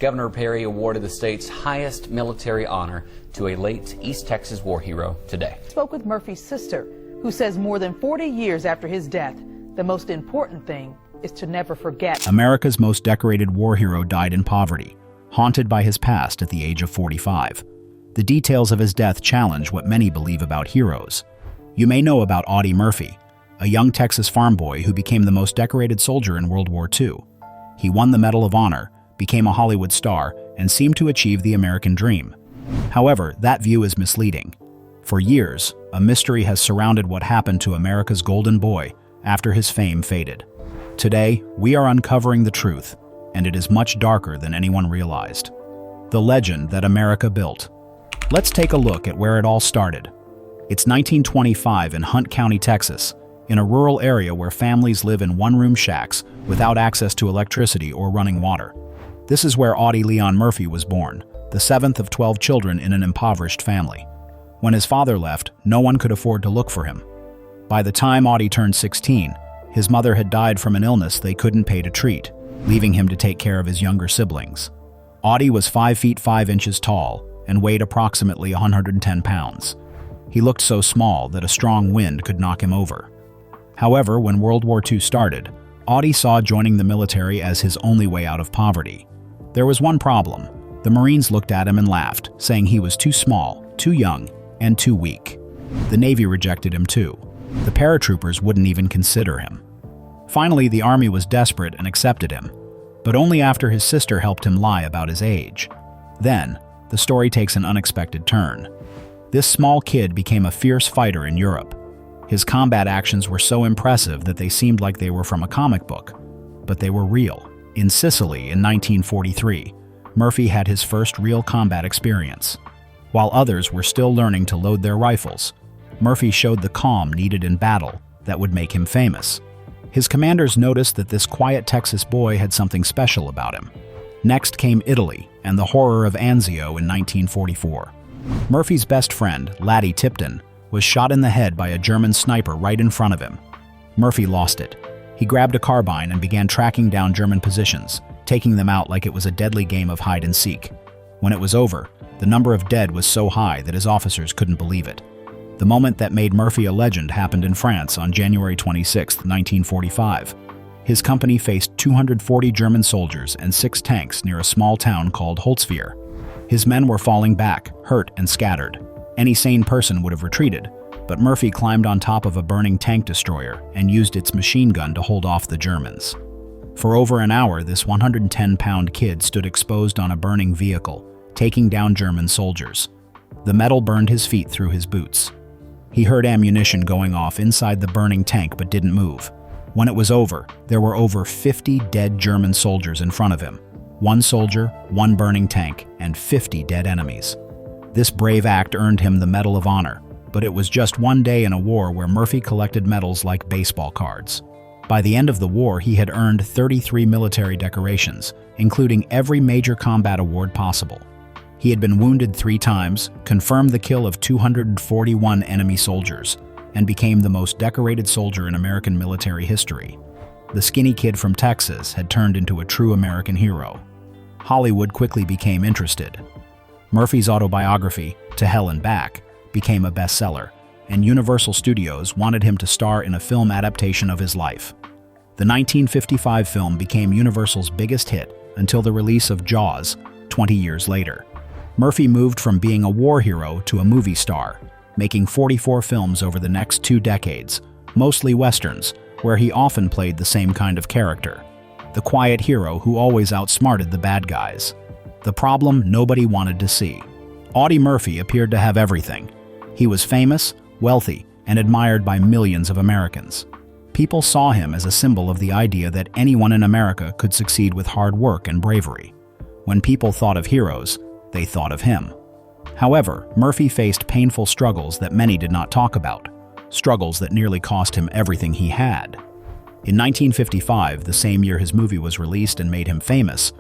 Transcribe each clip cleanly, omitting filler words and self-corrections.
Governor Perry awarded the state's highest military honor to a late East Texas war hero today. Spoke with Murphy's sister, who says more than 40 years after his death, the most important thing is to never forget. America's most decorated war hero died in poverty, haunted by his past at the age of 45. The details of his death challenge what many believe about heroes. You may know about Audie Murphy, a young Texas farm boy who became the most decorated soldier in World War II. He won the Medal of Honor, became a Hollywood star, and seemed to achieve the American dream. However, that view is misleading. For years, a mystery has surrounded what happened to America's golden boy after his fame faded. Today, we are uncovering the truth, and it is much darker than anyone realized. The legend that America built. Let's take a look at where it all started. It's 1925 in Hunt County, Texas, in a rural area where families live in one-room shacks without access to electricity or running water. This is where Audie Leon Murphy was born, the seventh of 12 children in an impoverished family. When his father left, no one could afford to look for him. By the time Audie turned 16, his mother had died from an illness they couldn't pay to treat, leaving him to take care of his younger siblings. Audie was 5 feet 5 inches tall and weighed approximately 110 pounds. He looked so small that a strong wind could knock him over. However, when World War II started, Audie saw joining the military as his only way out of poverty. There was one problem. The Marines looked at him and laughed, saying he was too small, too young, and too weak. The Navy rejected him too. The paratroopers wouldn't even consider him. Finally, the Army was desperate and accepted him, but only after his sister helped him lie about his age. Then, the story takes an unexpected turn. This small kid became a fierce fighter in Europe. His combat actions were so impressive that they seemed like they were from a comic book, but they were real. In Sicily in 1943, Murphy had his first real combat experience. While others were still learning to load their rifles, Murphy showed the calm needed in battle that would make him famous. His commanders noticed that this quiet Texas boy had something special about him. Next came Italy and the horror of Anzio in 1944. Murphy's best friend, Laddie Tipton, was shot in the head by a German sniper right in front of him. Murphy lost it. He grabbed a carbine and began tracking down German positions, taking them out like it was a deadly game of hide and seek. When it was over, the number of dead was so high that his officers couldn't believe it. The moment that made Murphy a legend happened in France on January 26, 1945. His company faced 240 German soldiers and 6 tanks near a small town called Holzwihr. His men were falling back, hurt and scattered. Any sane person would have retreated, but Murphy climbed on top of a burning tank destroyer and used its machine gun to hold off the Germans. For over an hour, this 110-pound kid stood exposed on a burning vehicle, taking down German soldiers. The metal burned his feet through his boots. He heard ammunition going off inside the burning tank but didn't move. When it was over, there were over 50 dead German soldiers in front of him. 1 soldier, 1 burning tank, and 50 dead enemies. This brave act earned him the Medal of Honor, but it was just one day in a war where Murphy collected medals like baseball cards. By the end of the war, he had earned 33 military decorations, including every major combat award possible. He had been wounded 3 times, confirmed the kill of 241 enemy soldiers, and became the most decorated soldier in American military history. The skinny kid from Texas had turned into a true American hero. Hollywood quickly became interested. Murphy's autobiography, To Hell and Back, became a bestseller, and Universal Studios wanted him to star in a film adaptation of his life. The 1955 film became Universal's biggest hit until the release of Jaws 20 years later. Murphy moved from being a war hero to a movie star, making 44 films over the next 2 decades, mostly westerns, where he often played the same kind of character, the quiet hero who always outsmarted the bad guys. The problem nobody wanted to see. Audie Murphy appeared to have everything. He was famous, wealthy, and admired by millions of Americans. People saw him as a symbol of the idea that anyone in America could succeed with hard work and bravery. When people thought of heroes, they thought of him. However, Murphy faced painful struggles that many did not talk about, struggles that nearly cost him everything he had. In 1955, the same year his movie was released and made him famous,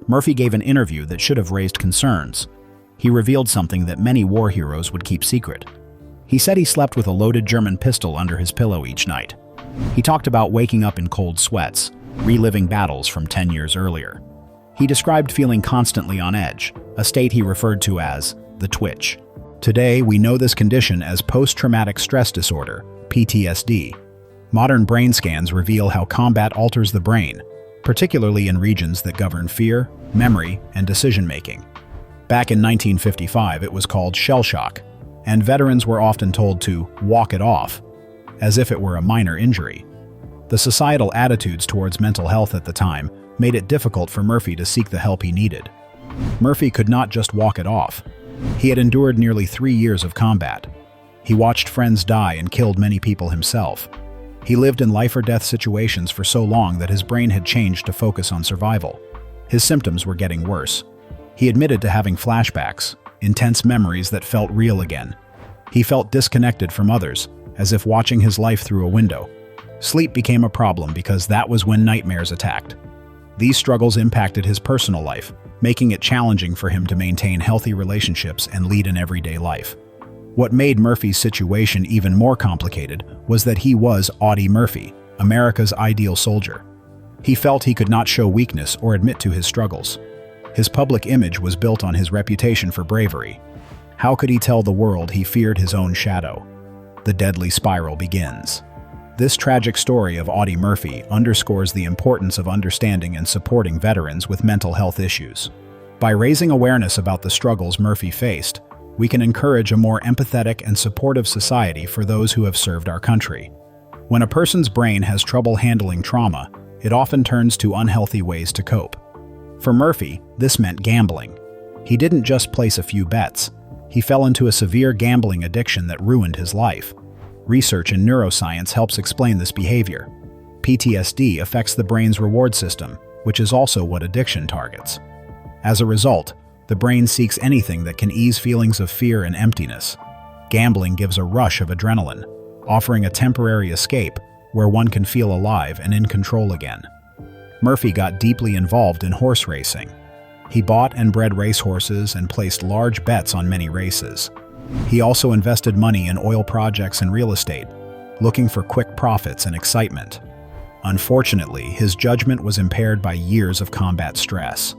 Murphy gave an interview that should have raised concerns. He revealed something that many war heroes would keep secret. He said he slept with a loaded German pistol under his pillow each night. He talked about waking up in cold sweats, reliving battles from 10 years earlier. He described feeling constantly on edge, a state he referred to as the twitch. Today, we know this condition as post-traumatic stress disorder, PTSD. Modern brain scans reveal how combat alters the brain, particularly in regions that govern fear, memory, and decision-making. Back in 1955, it was called shell shock, and veterans were often told to walk it off, as if it were a minor injury. The societal attitudes towards mental health at the time made it difficult for Murphy to seek the help he needed. Murphy could not just walk it off. He had endured nearly 3 years of combat. He watched friends die and killed many people himself. He lived in life-or-death situations for so long that his brain had changed to focus on survival. His symptoms were getting worse. He admitted to having flashbacks, intense memories that felt real again. He felt disconnected from others, as if watching his life through a window. Sleep became a problem because that was when nightmares attacked. These struggles impacted his personal life, making it challenging for him to maintain healthy relationships and lead an everyday life. What made Murphy's situation even more complicated was that he was Audie Murphy, America's ideal soldier. He felt he could not show weakness or admit to his struggles. His public image was built on his reputation for bravery. How could he tell the world he feared his own shadow? The deadly spiral begins. This tragic story of Audie Murphy underscores the importance of understanding and supporting veterans with mental health issues. By raising awareness about the struggles Murphy faced, we can encourage a more empathetic and supportive society for those who have served our country. When a person's brain has trouble handling trauma, it often turns to unhealthy ways to cope. For Murphy, this meant gambling. He didn't just place a few bets. He fell into a severe gambling addiction that ruined his life. Research in neuroscience helps explain this behavior. PTSD affects the brain's reward system, which is also what addiction targets. As a result, the brain seeks anything that can ease feelings of fear and emptiness. Gambling gives a rush of adrenaline, offering a temporary escape where one can feel alive and in control again. Murphy got deeply involved in horse racing. He bought and bred racehorses and placed large bets on many races. He also invested money in oil projects and real estate, looking for quick profits and excitement. Unfortunately, his judgment was impaired by years of combat stress.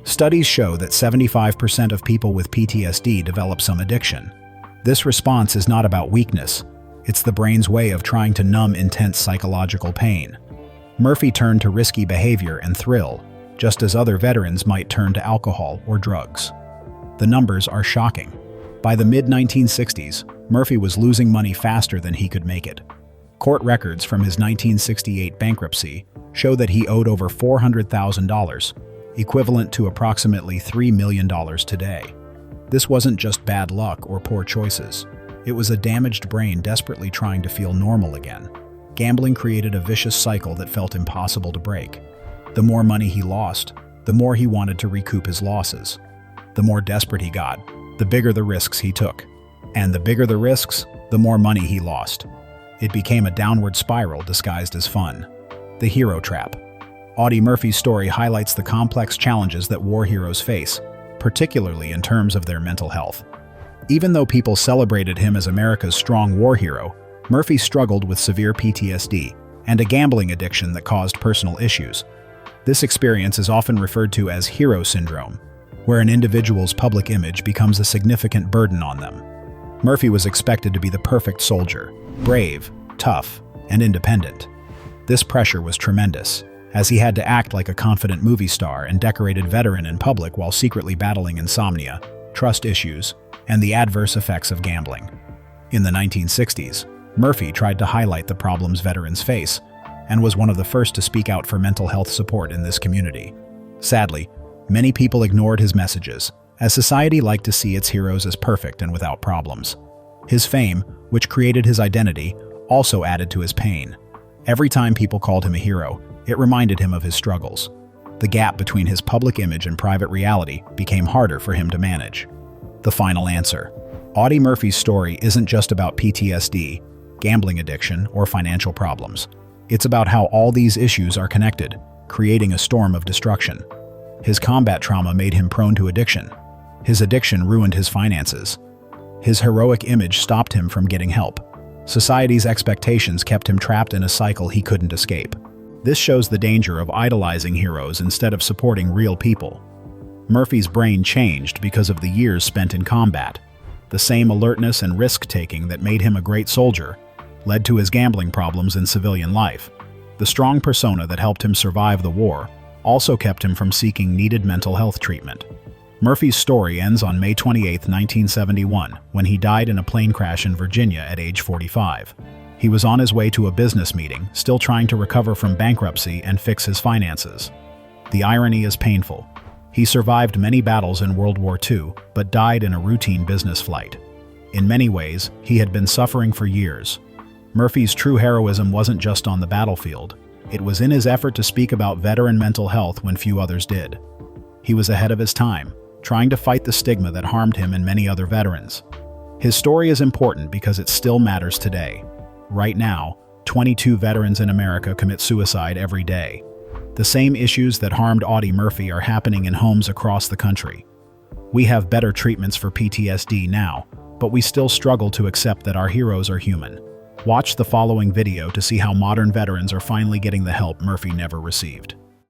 Studies show that 75% of people with PTSD develop some addiction. This response is not about weakness. It's the brain's way of trying to numb intense psychological pain. Murphy turned to risky behavior and thrill, just as other veterans might turn to alcohol or drugs. The numbers are shocking. By the mid-1960s, Murphy was losing money faster than he could make it. Court records from his 1968 bankruptcy show that he owed over $400,000, equivalent to approximately $3 million today. This wasn't just bad luck or poor choices. It was a damaged brain desperately trying to feel normal again. Gambling created a vicious cycle that felt impossible to break. The more money he lost, the more he wanted to recoup his losses. The more desperate he got, the bigger the risks he took. And the bigger the risks, the more money he lost. It became a downward spiral disguised as fun. The hero trap. Audie Murphy's story highlights the complex challenges that war heroes face, particularly in terms of their mental health. Even though people celebrated him as America's strong war hero, Murphy struggled with severe PTSD and a gambling addiction that caused personal issues. This experience is often referred to as hero syndrome, where an individual's public image becomes a significant burden on them. Murphy was expected to be the perfect soldier, brave, tough, and independent. This pressure was tremendous, as he had to act like a confident movie star and decorated veteran in public while secretly battling insomnia, trust issues, and the adverse effects of gambling. In the 1960s, Murphy tried to highlight the problems veterans face and was one of the first to speak out for mental health support in this community. Sadly, many people ignored his messages, as society liked to see its heroes as perfect and without problems. His fame, which created his identity, also added to his pain. Every time people called him a hero, it reminded him of his struggles. The gap between his public image and private reality became harder for him to manage. The final answer. Audie Murphy's story isn't just about PTSD, gambling addiction, or financial problems. It's about how all these issues are connected, creating a storm of destruction. His combat trauma made him prone to addiction. His addiction ruined his finances. His heroic image stopped him from getting help. Society's expectations kept him trapped in a cycle he couldn't escape. This shows the danger of idolizing heroes instead of supporting real people. Murphy's brain changed because of the years spent in combat. The same alertness and risk-taking that made him a great soldier led to his gambling problems in civilian life. The strong persona that helped him survive the war also kept him from seeking needed mental health treatment. Murphy's story ends on May 28, 1971, when he died in a plane crash in Virginia at age 45. He was on his way to a business meeting, still trying to recover from bankruptcy and fix his finances. The irony is painful. He survived many battles in World War II, but died in a routine business flight. In many ways, he had been suffering for years. Murphy's true heroism wasn't just on the battlefield. It was in his effort to speak about veteran mental health when few others did. He was ahead of his time, trying to fight the stigma that harmed him and many other veterans. His story is important because it still matters today. Right now, 22 veterans in America commit suicide every day. The same issues that harmed Audie Murphy are happening in homes across the country. We have better treatments for PTSD now, but we still struggle to accept that our heroes are human. Watch the following video to see how modern veterans are finally getting the help Murphy never received.